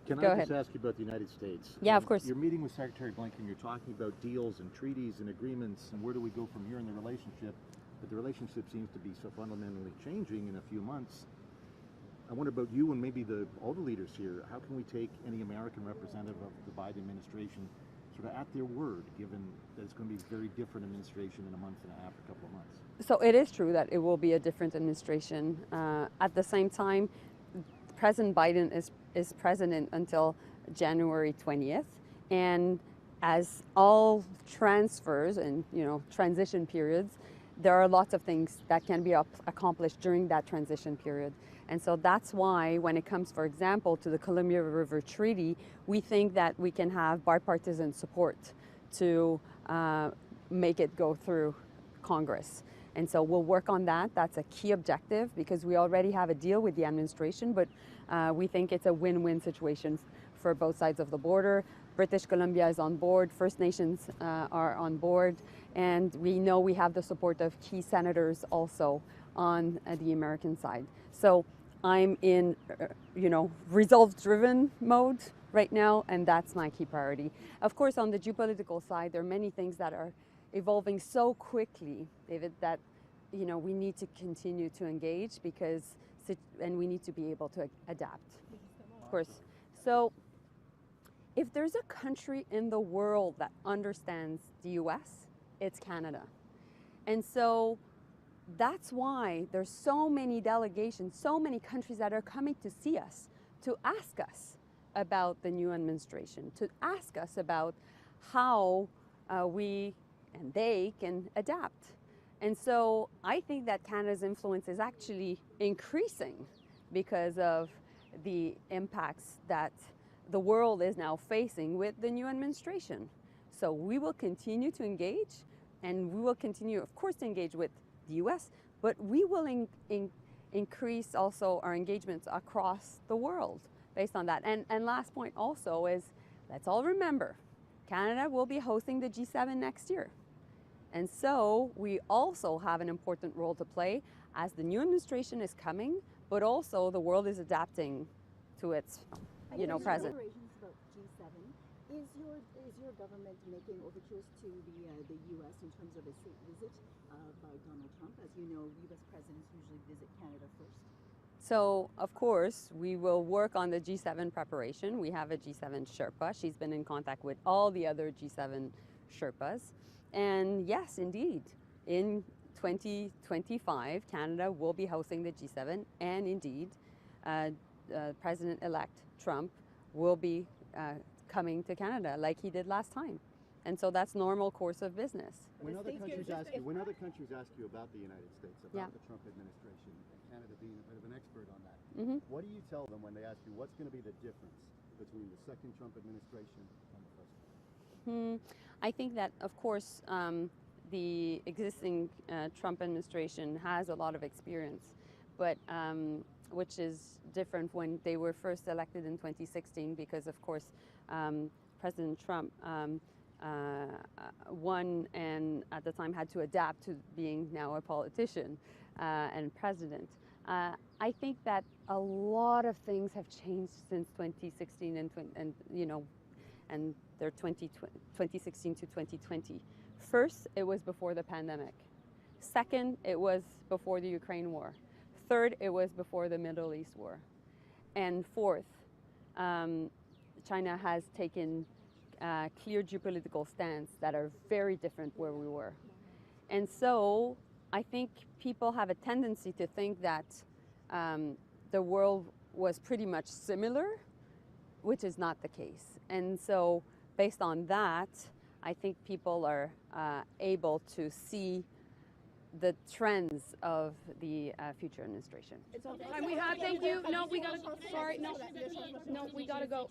Can Go I ahead. just ask you about the United States? Yeah, of course. You're meeting with Secretary Blinken, you're talking about deals and treaties and agreements and where do we go from here in the relationship, but the relationship seems to be so fundamentally changing in a few months. I wonder about you and maybe all the leaders here, how can we take any American representative of the Biden administration sort of at their word, given that it's going to be a very different administration in a month and a half, a couple of months? So it is true that it will be a different administration. At the same time, President Biden is president until January 20th, and as all transfers and transition periods, there are lots of things that can be accomplished during that transition period. And so that's why when it comes, for example, to the Columbia River Treaty, we think that we can have bipartisan support to make it go through Congress. And so we'll work on that. That's a key objective because we already have a deal with the administration, but we think it's a win-win situation for both sides of the border. British Columbia is on board, First Nations are on board, and we know we have the support of key senators also on the American side. So I'm in, results-driven mode right now, and that's my key priority. Of course, on the geopolitical side, there are many things that are evolving so quickly, David, that we need to continue to engage and we need to be able to adapt, of course. So if there's a country in the world that understands the US, it's Canada. And so that's why there's so many delegations, so many countries that are coming to see us, to ask us about the new administration, to ask us about how we and they can adapt. And so I think that Canada's influence is actually increasing because of the impacts that the world is now facing with the new administration. So we will continue to engage, and we will continue, of course, to engage with the US, but we will increase also our engagements across the world based on that. And last point also is, let's all remember, Canada will be hosting the G7 next year. And so we also have an important role to play as the new administration is coming, but also the world is adapting to its, present. About G7, is your government making overtures to the U.S. in terms of a state visit by Donald Trump? As you know, U.S. presidents usually visit Canada first. So, of course, we will work on the G7 preparation. We have a G7 Sherpa. She's been in contact with all the other G7 Sherpas. And yes, indeed, in 2025, Canada will be hosting the G7, and indeed, President-elect Trump will be coming to Canada like he did last time. And so that's normal course of business. When other countries ask you about the United States, about the Trump administration, and Canada being a bit of an expert on that, what do you tell them when they ask you what's going to be the difference between the second Trump administration and the first one? I think that, of course, the existing Trump administration has a lot of experience, but which is different when they were first elected in 2016, because, of course, President Trump won and at the time had to adapt to being now a politician and president. I think that a lot of things have changed since 2016 and their 2016 to 2020. First, it was before the pandemic. Second, it was before the Ukraine war. Third, it was before the Middle East war. And fourth, China has taken clear geopolitical stance that are very different where we were. And so I think people have a tendency to think that the world was pretty much similar, which is not the case. And so based on that, I think people are able to see the trends of the future administration. It's all time we have. Thank you. No, we gotta. Sorry. No, we gotta go.